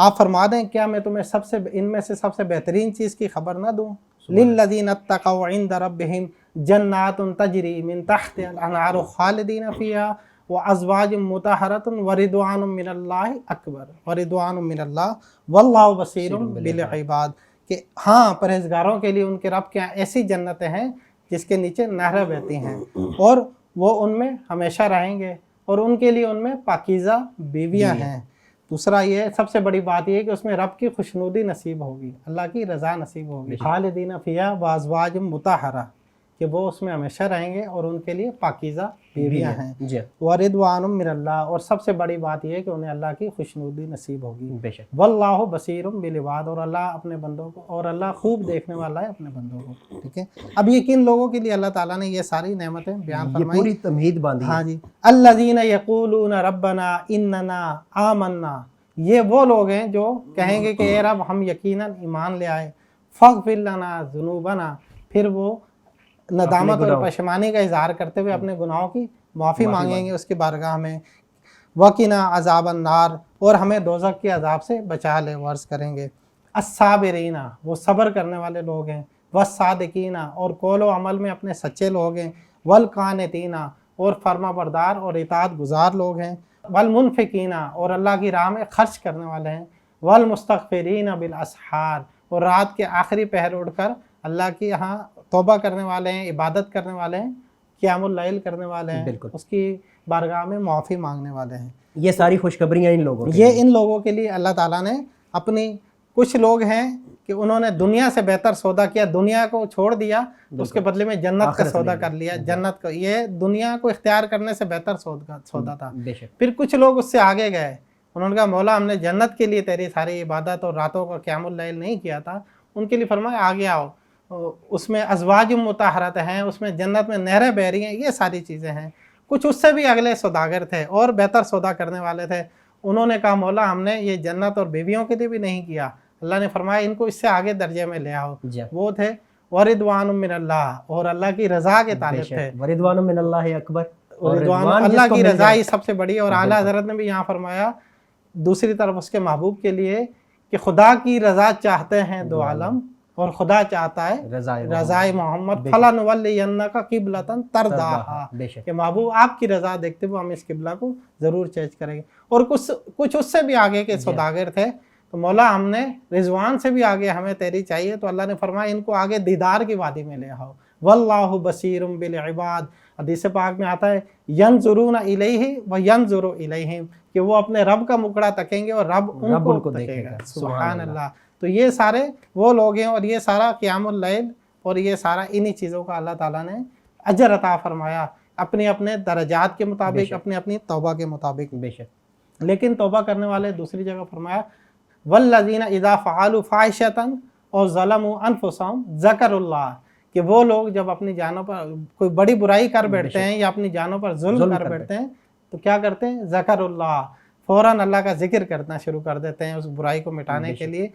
آپ فرما دیں کیا میں تمہیں ان میں سے سب سے بہترین چیز کی خبر نہ دوں؟ للذین اتقوا عند ربہم جنات تجری من تحت الانہار خالدین فیہا وازواج مطہرۃ ورضوان من اللہ اکبر ورضوان من اللہ واللہ بصیر بالعباد، کہ ہاں پرہیزگاروں کے لیے ان کے رب کے یہاں ایسی جنتیں ہیں جس کے نیچے نہریں بہتی ہیں اور وہ ان میں ہمیشہ رہیں گے اور ان کے لیے ان میں پاکیزہ بیویاں ہیں۔ دوسرا یہ سب سے بڑی بات یہ ہے کہ اس میں رب کی خوشنودی نصیب ہوگی، اللہ کی رضا نصیب ہوگی۔ خالدین فیہا وازواج مطہرہ، کہ وہ اس میں ہمیشہ رہیں گے اور ان کے لیے پاکیزہ بیویاں ہیں۔ وردوان من اللہ، اور سب سے بڑی بات یہ ہے کہ انہیں اللہ کی خوشنودی نصیب ہوگی۔ بے شک واللہ بصیر بالعباد، اور اللہ اپنے بندوں کو، اور اللہ خوب دیکھنے والا ہے اپنے بندوں کو۔ ٹھیک ہے، اب یہ کن لوگوں کے لیے اللہ تعالیٰ نے یہ ساری نعمتیں بیان یہ فرمائی؟ پوری تمہید باندھی ہے۔ ہاں جی، الذین یقولون ربنا اننا آمنا، یہ وہ لوگ ہیں جو کہیں گے کہ اے رب ہم یقیناً ایمان لے آئے، فاغفر لنا ذنوبنا، پھر وہ ندامت اور پشیمانی کا اظہار کرتے ہوئے اپنے گناہوں کی معافی مانگیں گے اس کی بارگاہ میں۔ وقنا عذاب النار، اور ہمیں دوزخ کے عذاب سے بچا لے، ورز کریں گے۔ الصابرین، وہ صبر کرنے والے لوگ ہیں۔ والصادقین، اور قول و عمل میں اپنے سچے لوگ ہیں۔ والقانتین، اور فرما بردار اور اطاعت گزار لوگ ہیں۔ والمنفقین، اور اللہ کی راہ میں خرچ کرنے والے ہیں۔ والمستغفرین بالاسحار، اور رات کے آخری پہر اٹھ کر اللہ کی یہاں توبہ کرنے والے ہیں، عبادت کرنے والے ہیں، قیام اللیل کرنے والے ہیں، اس کی بارگاہ میں معافی مانگنے والے ہیں۔ یہ ساری خوشخبریاں ان لوگوں یہ ان لوگوں کے لیے اللہ تعالیٰ نے اپنی، کچھ لوگ ہیں کہ انہوں نے دنیا سے بہتر سودا کیا، دنیا کو چھوڑ دیا، اس کے بدلے میں جنت کا سودا کر لیا۔ جنت کو، یہ دنیا کو اختیار کرنے سے بہتر سودا تھا۔ پھر کچھ لوگ اس سے آگے گئے، انہوں نے کہا مولا ہم نے جنت کے لیے تیری ساری عبادت اور راتوں کا قیام اللیل نہیں کیا تھا، ان کے لیے فرمایا آگے آؤ، اس میں ازواج مطہرات ہیں، اس میں جنت میں نہریں بہ رہی ہیں، یہ ساری چیزیں ہیں۔ کچھ اس سے بھی اگلے سوداگر تھے اور بہتر سودا کرنے والے تھے، انہوں نے کہا مولا ہم نے یہ جنت اور بیویوں کے لیے بھی نہیں کیا، اللہ نے فرمایا ان کو اس سے آگے درجے میں لے آؤ۔ وہ تھے ورضوان من اللہ، اور اللہ کی رضا کے طالب تھے۔ ورضوان من اللہ اکبر، رضوان اللہ کی رضا ہی سب سے بڑی، اور اعلیٰ حضرت نے بھی یہاں فرمایا دوسری طرف اس کے محبوب کے لیے کہ خدا کی رضا چاہتے ہیں دو عالم، اور خدا چاہتا ہے رضائے محمد، فَلَنُوَلِّيَنَّكَ قِبْلَةً تَرْضَاهَا، کہ محبوب آپ کی رضا دیکھتے ہوئے ہم اس قبلہ کو ضرور چینج کریں گے۔ اور کچھ اس سے بھی آگے کے سوداگر تھے، تو مولا ہم نے رضوان سے بھی آگے ہمیں تیری چاہیے، تو اللہ نے فرمایا ان کو آگے دیدار کی وادی میں لے آؤ۔ واللہ بصیر بالعباد، حدیث پاک میں آتا ہے ینظرون الیہ وینظر الیہم، کہ وہ اپنے رب کا مکڑا تکیں گے اور رب ان کو تکے گا۔ سبحان اللہ۔ تو یہ سارے وہ لوگ ہیں، اور یہ سارا قیام اللیل اور یہ سارا انہی چیزوں کا اللہ تعالیٰ نے اجر عطا فرمایا، اپنے اپنے درجات کے مطابق، اپنی اپنی توبہ کے مطابق۔ بے شک۔ لیکن توبہ کرنے والے دوسری جگہ فرمایا والذین اذا فعلوا فاحشۃ اور ظلموا انفسهم ذکروا اللہ، کہ وہ لوگ جب اپنی جانوں پر کوئی بڑی برائی کر بیٹھتے ہیں یا اپنی جانوں پر ظلم کر بیٹھتے ہیں تو کیا کرتے ہیں؟ ذکر اللہ، فوراً اللہ کا ذکر کرنا شروع کر دیتے ہیں اس برائی کو مٹانے کے لیے۔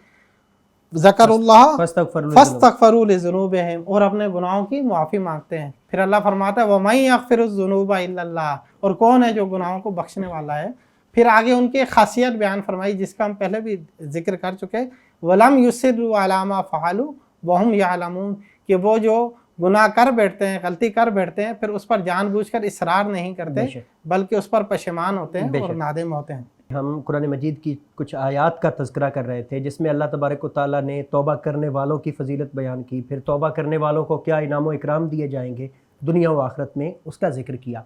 ذکر اللہ فاستغفروا لذنوبہم، اور اپنے گناہوں کی معافی مانگتے ہیں۔ پھر اللہ فرماتا ہے وَمَن يَغْفِرُ الذُّنُوبَ إِلَّا اللَّهُ، اور کون ہے جو گناہوں کو بخشنے والا ہے۔ پھر آگے ان کی خاصیت بیان فرمائی جس کا ہم پہلے بھی ذکر کر چکے، وَلَمْ يُصِرُّوا عَلَىٰ مَا فَعَلُوا وَهُمْ يَعْلَمُونَ، کہ وہ جو گناہ کر بیٹھتے ہیں، غلطی کر بیٹھتے ہیں، پھر اس پر جان بوجھ کر اصرار نہیں کرتے بلکہ اس پر پشیمان ہوتے ہیں اور نادم ہوتے ہیں۔ ہم قرآن مجید کی کچھ آیات کا تذکرہ کر رہے تھے جس میں اللہ تبارک و تعالیٰ نے توبہ کرنے والوں کی فضیلت بیان کی، پھر توبہ کرنے والوں کو کیا انعام و اکرام دیے جائیں گے دنیا و آخرت میں، اس کا ذکر کیا۔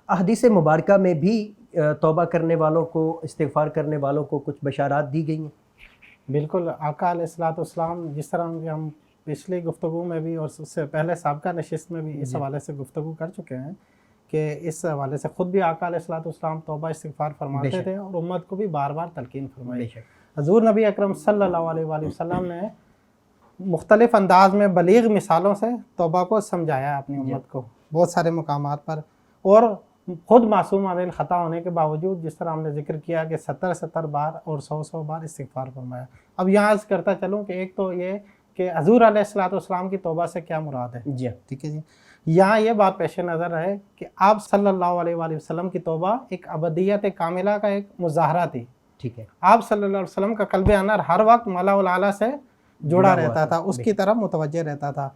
احادیث مبارکہ میں بھی توبہ کرنے والوں کو، استغفار کرنے والوں کو کچھ بشارات دی گئی ہیں۔ بالکل، آقا علیہ الصلوۃ والسلام، جس طرح کہ ہم پچھلی گفتگو میں بھی اور اس سے پہلے سابقہ نشست میں بھی اس حوالے سے گفتگو کر چکے ہیں کہ اس حوالے سے خود بھی آقا علیہ الصلوۃ والسلام توبہ استغفار فرماتے تھے اور امت کو بھی بار بار تلقین فرمائی۔ حضور نبی اکرم صلی اللہ علیہ وآلہ وسلم نے مختلف انداز میں بلیغ مثالوں سے توبہ کو سمجھایا اپنی امت کو بہت سارے مقامات پر، اور خود معصوم عن الخطا ہونے کے باوجود جس طرح ہم نے ذکر کیا کہ 70 بار اور 100 بار استغفار فرمایا۔ اب یہاں عرض کرتا چلوں کہ ایک تو یہ کہ حضور علیہ الصلوۃ والسلام کی توبہ سے کیا مراد ہے، جی ٹھیک ہے جی۔ یہاں یہ بات پیش نظر رہے کہ آپ صلی اللہ علیہ وآلہ وسلم کی توبہ ایک ابدیت کاملہ کا ایک مظاہرہ تھی، ٹھیک ہے، آپ صلی اللہ علیہ وسلم کا قلب انور ہر وقت ملا الاعلیٰ سے جڑا رہتا تھا، اس کی طرف متوجہ رہتا تھا۔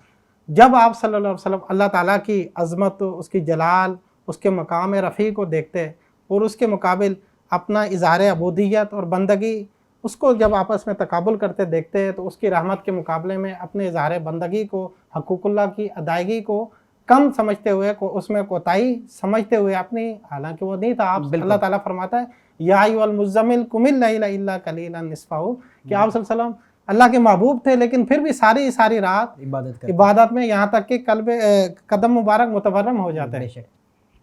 جب آپ صلی اللہ علیہ وسلم اللہ تعالیٰ کی عظمت، اس کی جلال، اس کے مقام رفیع کو دیکھتے اور اس کے مقابل اپنا اظہار عبودیت اور بندگی اس کو جب آپس میں تقابل کرتے دیکھتے ہیں، تو اس کی رحمت کے مقابلے میں اپنے اظہار بندگی کو، حقوق اللہ کی ادائیگی کو کم سمجھتے ہوئے، اس میں کوتاہی سمجھتے ہوئے اپنی، حالانکہ وہ نہیں تھا۔ آپ اللہ تعالیٰ فرماتا ہے یا ایھا المزمل قم اللیل الا قلیلا نصفہ، کہ آپ صلی اللہ علیہ وسلم اللہ کے محبوب تھے، لیکن پھر بھی ساری رات عبادت میں، یہاں تک کہ قدم مبارک متورم ہو جاتے ہیں۔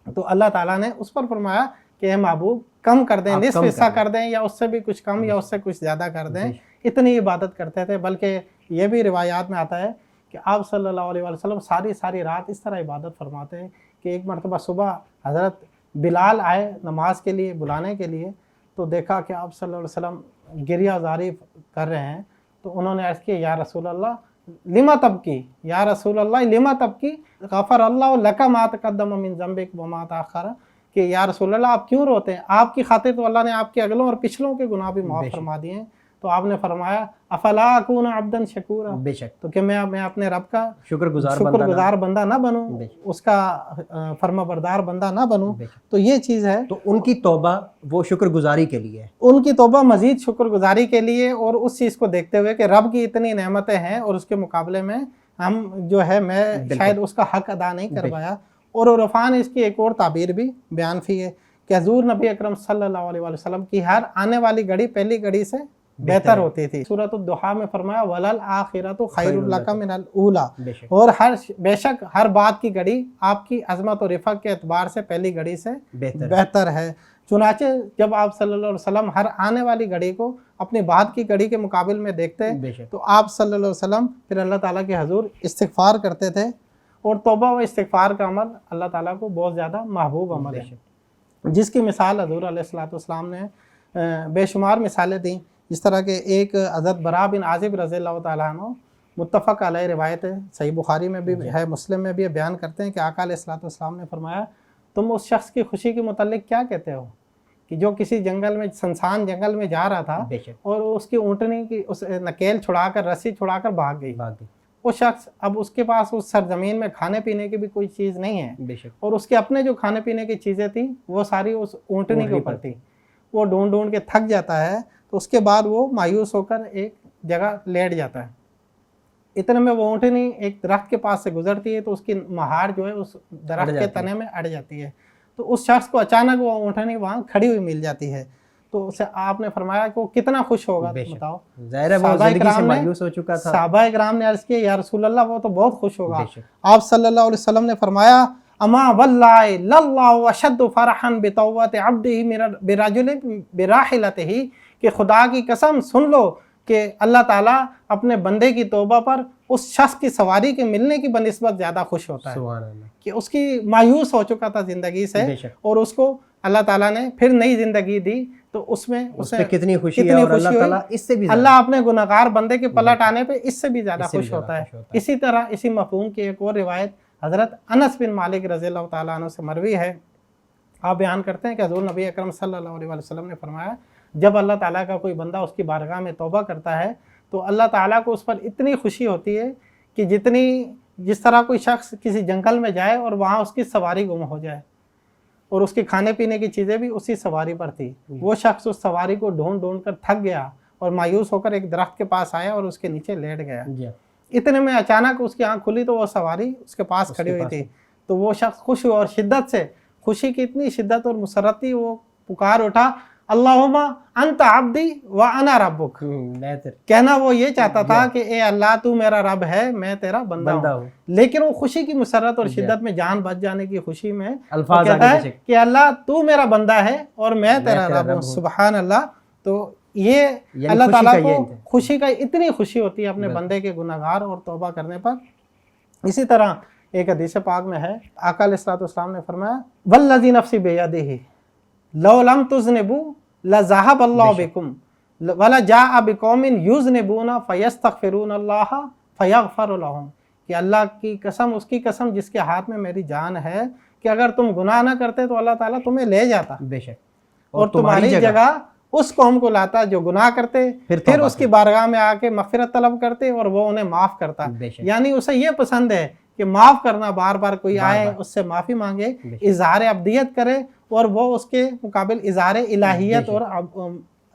تو اللہ تعالیٰ نے اس پر فرمایا کہ اے محبوب کم کر دیں، نصف حصہ کر دیں، یا اس سے بھی کچھ کم یا اس سے کچھ زیادہ کر دیں۔ اتنی عبادت کرتے تھے، بلکہ یہ بھی روایات میں آتا ہے کہ آپ صلی اللہ علیہ وسلم ساری رات اس طرح عبادت فرماتے ہیں کہ ایک مرتبہ صبح حضرت بلال آئے نماز کے لیے بلانے کے لیے، تو دیکھا کہ آپ صلی اللہ علیہ وسلم گریہ زاری کر رہے ہیں، تو انہوں نے عرض کیا یا رسول اللہ لما تبکی، یا رسول اللہ لما تبکی، غفر اللہ لک ما تقدم من ذنبک وما تاخر، کہ یا رسول اللہ آپ کیوں روتے ہیں؟ آپ کی خاطر تو اللہ نے آپ کے اگلوں اور پچھلوں کے گناہ بھی معاف فرما دیے ہیں۔ تو آپ نے فرمایا افلا اکون عبدا شکورا، بے شک، تو کہ میں اپنے رب کا شکر گزار بندہ نہ بنوں، اس کا فرما بردار بندہ نہ بنوں۔ تو یہ چیز ہے، تو ان کی توبہ وہ شکر گزاری کے لیے ہے، ان کی توبہ مزید شکر گزاری کے لیے، اور اس چیز کو دیکھتے ہوئے کہ رب کی اتنی نعمتیں ہیں اور اس کے مقابلے میں ہم جو ہے میں شاید اس کا حق ادا نہیں کر پایا۔ اور عرفان اس کی ایک اور تعبیر بھی بیان کی ہے کہ حضور نبی اکرم صلی اللہ علیہ وسلم کی ہر آنے والی گھڑی پہلی گھڑی سے بہتر ہوتی تھی۔ سورۃ الضحیٰ میں فرمایا وَلَلْآخِرَةُ خَيْرٌ لَكَ مِنَ الْأُولَىٰ، اور بے شک ہر بات کی گھڑی آپ کی عظمت اور رفعت کے اعتبار سے پہلی گھڑی سے بہتر ہے۔ چنانچہ جب آپ صلی اللہ علیہ وسلم ہر آنے والی گھڑی کو اپنی بات کی گھڑی کے مقابل میں دیکھتے تو آپ صلی اللہ علیہ وسلم پھر اللہ تعالیٰ کے حضور استغفار کرتے تھے، اور توبہ و استغفار کا عمل اللہ تعالیٰ کو بہت زیادہ محبوب عمل ہے، جس کی مثال حضور علیہ الصلوۃ والسلام نے بے شمار مثالیں دیں۔ جس طرح کہ ایک حضرت براء بن عازب رضی اللہ تعالیٰ عنہ، متفق علیہ روایت ہے، صحیح بخاری میں بھی ہے، مسلم میں بھی بیان کرتے ہیں کہ آقا علیہ الصلوۃ والسلام نے فرمایا تم اس شخص کی خوشی کے متعلق کیا کہتے ہو کہ جو کسی جنگل میں، سنسان جنگل میں جا رہا تھا اور اس کی اونٹنی کی اس نکیل چھڑا کر، رسی چھڑا کر بھاگ گئی۔ وہ شخص اب اس کے پاس اس سرزمین میں کھانے پینے کی بھی کوئی چیز نہیں ہے، اور اس کے اپنے جو کھانے پینے کی چیزیں تھیں وہ ساری اس اونٹنی کے اوپر تھی۔ وہ ڈھونڈ کے تھک جاتا ہے، تو اس کے بعد وہ مایوس ہو کر ایک جگہ لیٹ جاتا ہے۔ اتنے میں وہ اونٹنی ایک درخت کے پاس سے گزرتی ہے، تو اس کی مہار جو ہے اس درخت کے تنے میں اڑ جاتی ہے۔ تو اس شخص کو اچانک وہ اونٹنی وہاں کھڑی ہوئی مل جاتی ہے، تو اسے آپ نے فرمایا کہ وہ کتنا خوش ہوگا، بتاؤ۔ صحابہ کرام نے عرض کیا یا رسول اللہ وہ تو بہت خوش ہوگا۔ آپ صلی اللہ علیہ وسلم نے فرمایا اما واللہ للہ اشد فرحا بتوبۃ عبدہ برجل براحلتہ، کہ خدا کی قسم سن لو کہ اللہ تعالیٰ اپنے بندے کی توبہ پر اس شخص کی سواری کے ملنے کی بنسبت زیادہ خوش ہوتا ہے، کہ اس کی مایوس ہو چکا تھا زندگی سے، اور اس کو اللہ تعالیٰ نے پھر نئی زندگی دی، تو اس میں کتنی خوشی ہے، اور اللہ تعالیٰ اس سے بھی اللہ اپنے گناہگار بندے کے پلٹ آنے پہ اس سے بھی زیادہ خوش ہوتا ہے۔ اسی طرح اسی مفہوم کی ایک اور روایت حضرت انس بن مالک رضی اللہ تعالیٰ عنہ سے مروی ہے۔ آپ بیان کرتے ہیں کہ حضور نبی اکرم صلی اللہ علیہ وسلم نے فرمایا جب اللہ تعالیٰ کا کوئی بندہ اس کی بارگاہ میں توبہ کرتا ہے تو اللہ تعالیٰ کو اس پر اتنی خوشی ہوتی ہے کہ جس طرح کوئی شخص کسی جنگل میں جائے اور وہاں اس کی سواری گم ہو جائے اور اس کے کھانے پینے کی چیزیں بھی اسی سواری پر تھی، وہ شخص اس سواری کو ڈھونڈ کر تھک گیا اور مایوس ہو کر ایک درخت کے پاس آیا اور اس کے نیچے لیٹ گیا۔ اتنے میں اچانک اس کی آنکھ کھلی تو وہ سواری اس کے پاس کھڑی ہوئی تھی، تو وہ شخص خوش ہوا اور شدت سے، خوشی کی اتنی شدت اور مسرت تھی، وہ پکار اٹھا اللہم انت عبدی وانا ربک، کہنا وہ یہ چاہتا تھا کہ اے اللہ تو میرا رب ہے، میں تیرا بندہ ہوں، لیکن وہ خوشی کی مسرت اور شدت میں جان بچ جانے کی خوشی میں کہتا ہے کہ اللہ تو میرا بندہ ہے اور میں تیرا رب ہوں۔ سبحان اللہ۔ تو یہ اللہ تعالیٰ کو خوشی کا اتنی خوشی ہوتی ہے اپنے بندے کے گناہگار اور توبہ کرنے پر۔ اسی طرح ایک حدیث پاک میں ہے، آقا علیہ الصلوۃ والسلام نے فرمایا والذی نفسی بیدہ لو لم تذنبوا لذهب اللہ بکم ولجاء بقوم یذنبون فیستغفرون اللہ فیغفر لهم، کہ اللہ کی قسم، اس کی قسم جس کے ہاتھ میں میری جان ہے کہ اگر تم گناہ نہ کرتے تو اللہ تعالیٰ تمہیں لے جاتا، بے شک، اور تمہاری جگہ اس قوم کو لاتا جو گناہ کرتے، پھر اس کی بارگاہ میں آ کے مغفرت طلب کرتے اور وہ انہیں معاف کرتا. یعنی اسے یہ پسند ہے کہ معاف کرنا، بار بار کوئی آئے اس سے معافی مانگے، اظہار عبدیت کرے اور وہ اس کے مقابل اظہار الہیت اور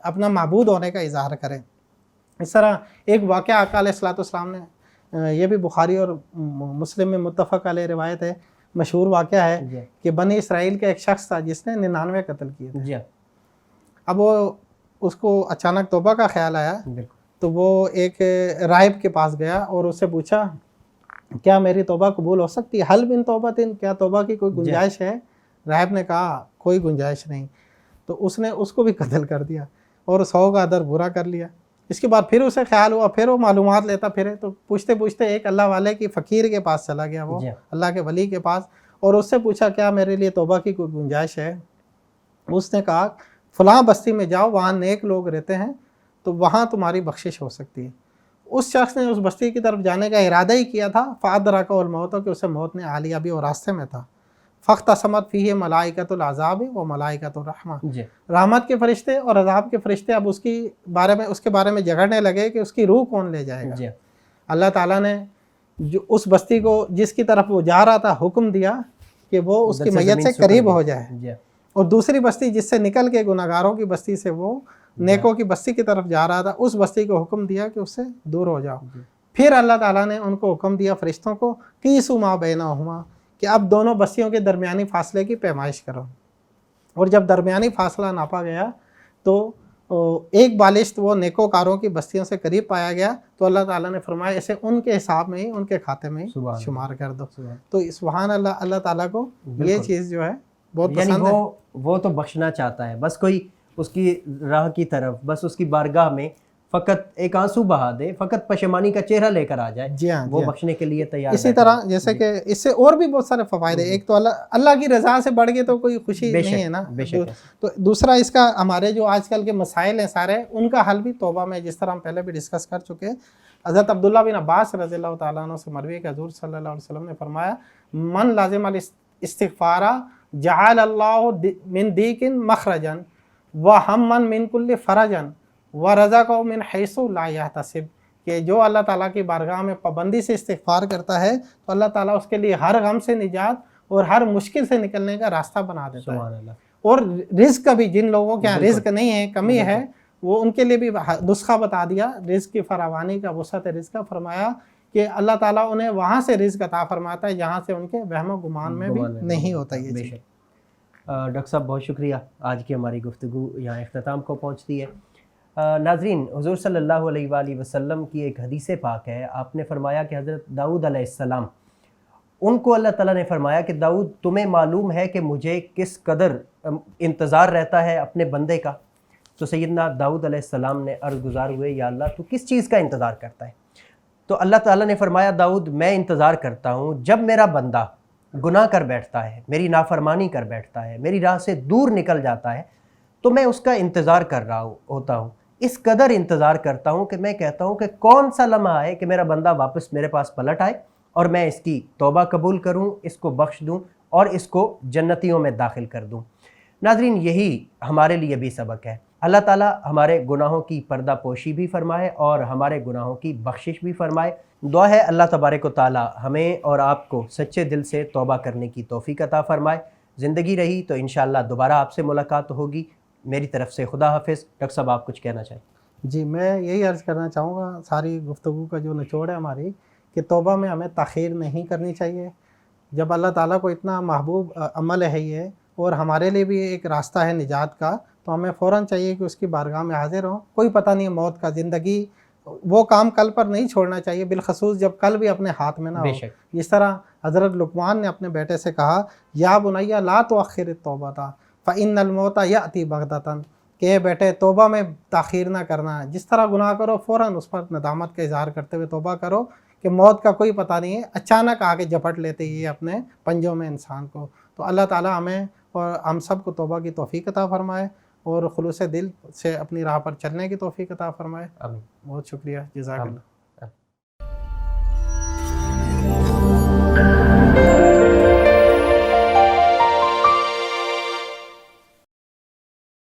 اپنا معبود ہونے کا اظہار کرے. اس طرح ایک واقعہ آقا علیہ الصلوۃ والسلام نے، یہ بھی بخاری اور مسلم میں متفق علیہ روایت ہے، مشہور واقعہ ہے کہ بنی اسرائیل کا ایک شخص تھا جس نے 99 قتل کیے تھے. اب وہ اس کو اچانک توبہ کا خیال آیا تو وہ ایک راہب کے پاس گیا اور اس سے پوچھا کیا میری توبہ قبول ہو سکتی ہے؟ حل من توبۃ، کیا توبہ کی کوئی گنجائش ہے؟ راہب نے کہا کوئی گنجائش نہیں. تو اس نے اس کو بھی قتل کر دیا اور 100 کا ادر برا کر لیا. اس کے بعد پھر اسے خیال ہوا، پھر وہ معلومات لیتا پھرے، تو پوچھتے پوچھتے ایک اللہ والے کی فقیر کے پاس چلا گیا، وہ اللہ کے ولی کے پاس، اور اس سے پوچھا کیا میرے لیے توبہ کی کوئی گنجائش ہے؟ اس نے کہا فلاں بستی میں جاؤ، وہاں نیک لوگ رہتے ہیں، تو وہاں تمہاری بخشش ہو سکتی ہے. اس شخص نے اس بستی کی طرف جانے کا ارادہ ہی کیا تھا، فَأَدْرَكَهُ الْمَوْتُ، کہ اسے موت نے آ لیا بھی اور راستے میں تھا. فَاخْتَصَمَتْ فِيهِ مَلَائِكَةُ الْعَذَابِ وَمَلَائِكَةُ الرَّحْمَةِ، رحمت کے فرشتے اور عذاب کے فرشتے اب اس کے بارے میں جھگڑنے لگے کہ اس کی روح کون لے جائے گا. اللہ تعالیٰ نے جو اس بستی کو جس کی طرف وہ جا رہا تھا حکم دیا کہ وہ اس کی میت سے قریب ہو جائے، اور دوسری بستی جس سے نکل کے گناہگاروں کی بستی سے وہ نیکوں کی بستی کی طرف جا رہا تھا، اس بستی کو حکم دیا کہ اس سے دور ہو جاؤ. پھر اللہ تعالیٰ نے ان کو حکم دیا فرشتوں کو قیسوا ما بینہما، کہ اب دونوں بستیوں کے درمیانی فاصلے کی پیمائش کرو. اور جب درمیانی فاصلہ ناپا گیا تو ایک بالشت وہ نیکوکاروں کی بستیوں سے قریب پایا گیا، تو اللہ تعالیٰ نے فرمایا اسے ان کے حساب میں ہی، ان کے کھاتے میں ہی شمار کر دو. تو سبحان اللہ، اللہ تعالیٰ کو یہ چیز جو ہے بہت پسند ہے. وہ تو بخشنا چاہتا ہے، بس کوئی اس کی راہ کی طرف، بس اس کی بارگاہ میں فقط ایک آنسو بہا دے، فقط پشیمانی کا چہرہ لے کر آ جائے، جی ہاں، وہ بخشنے کے لیے تیار. اسی طرح جیسے کہ اس سے اور بھی بہت سارے فوائد ہیں. ایک تو اللہ کی رضا سے بڑھ کے تو کوئی خوشی نہیں ہے نا. تو دوسرا اس کا ہمارے جو آج کل کے مسائل ہیں سارے، ان کا حل بھی توبہ میں، جس طرح ہم پہلے بھی ڈسکس کر چکے ہیں. حضرت عبداللہ بن عباس رضی اللہ تعالیٰ عنہ سے مروی ہے کہ حضور صلی اللہ علیہ وسلم نے فرمایا من لازم الاستغفار جعل اللہ من دیک مخرجا وہما من کل فرجا ورزقہ من حیث لا یحتسب، کہ جو اللہ تعالیٰ کی بارگاہ میں پابندی سے استغفار کرتا ہے تو اللہ تعالیٰ اس کے لیے ہر غم سے نجات اور ہر مشکل سے نکلنے کا راستہ بنا دیتا ہے. اور رزق کا بھی، جن لوگوں کے یہاں رزق نہیں ہے، کمی ہے، وہ ان کے لیے بھی نسخہ بتا دیا رزق کی فراوانی کا، وسعت رزق کا. فرمایا کہ اللہ تعالیٰ انہیں وہاں سے رزق عطا فرماتا ہے جہاں سے ان کے وہم و گمان میں بھی نہیں ہوتا. یہ ڈاکٹر صاحب بہت شکریہ. آج کی ہماری گفتگو یہاں اختتام کو پہنچتی ہے. ناظرین، حضور صلی اللہ علیہ وآلہ وسلم کی ایک حدیث پاک ہے. آپ نے فرمایا کہ حضرت داؤد علیہ السلام، ان کو اللہ تعالیٰ نے فرمایا کہ داؤد تمہیں معلوم ہے کہ مجھے کس قدر انتظار رہتا ہے اپنے بندے کا. تو سیدنا داؤد علیہ السلام نے عرض گزار ہوئے یا اللہ تو کس چیز کا انتظار کرتا ہے؟ تو اللہ تعالیٰ نے فرمایا داؤد میں انتظار کرتا ہوں جب میرا بندہ گناہ کر بیٹھتا ہے، میری نافرمانی کر بیٹھتا ہے، میری راہ سے دور نکل جاتا ہے، تو میں اس کا انتظار کر رہا ہوتا ہوں. اس قدر انتظار کرتا ہوں کہ میں کہتا ہوں کہ کون سا لمحہ آئے کہ میرا بندہ واپس میرے پاس پلٹ آئے اور میں اس کی توبہ قبول کروں، اس کو بخش دوں اور اس کو جنتیوں میں داخل کر دوں. ناظرین، یہی ہمارے لیے بھی سبق ہے. اللہ تعالیٰ ہمارے گناہوں کی پردہ پوشی بھی فرمائے اور ہمارے گناہوں کی بخشش بھی فرمائے. دعا ہے اللہ تبارک و تعالیٰ ہمیں اور آپ کو سچے دل سے توبہ کرنے کی توفیق عطا فرمائے. زندگی رہی تو انشاءاللہ دوبارہ آپ سے ملاقات ہوگی. میری طرف سے خدا حافظ. ڈاکٹر صاحب آپ کچھ کہنا چاہیں؟ جی، میں یہی عرض کرنا چاہوں گا، ساری گفتگو کا جو نچوڑ ہے ہماری، کہ توبہ میں ہمیں تاخیر نہیں کرنی چاہیے. جب اللہ تعالیٰ کو اتنا محبوب عمل ہے یہ، اور ہمارے لیے بھی ایک راستہ ہے نجات کا، تو ہمیں فوراً چاہیے کہ اس کی بارگاہ میں حاضر ہوں. کوئی پتہ نہیں ہے موت کا، زندگی، وہ کام کل پر نہیں چھوڑنا چاہیے، بالخصوص جب کل بھی اپنے ہاتھ میں نہ ہو. جس طرح حضرت لقمان نے اپنے بیٹے سے کہا یا بنیا لا تؤخر التوبۃ فإن الموت یأتی بغتۃ، کہ بیٹے توبہ میں تاخیر نہ کرنا. جس طرح گناہ کرو فوراً اس پر ندامت کا اظہار کرتے ہوئے توبہ کرو، کہ موت کا کوئی پتہ نہیں ہے، اچانک آ کے جھپٹ لیتے ہی اپنے پنجوں میں انسان کو. تو اللہ تعالیٰ ہمیں اور ہم سب کو توبہ کی توفیق عطا فرمائے اور خلوص دل سے اپنی راہ پر چلنے کی توفیق عطا فرمائے. بہت شکریہ، جزاک اللہ.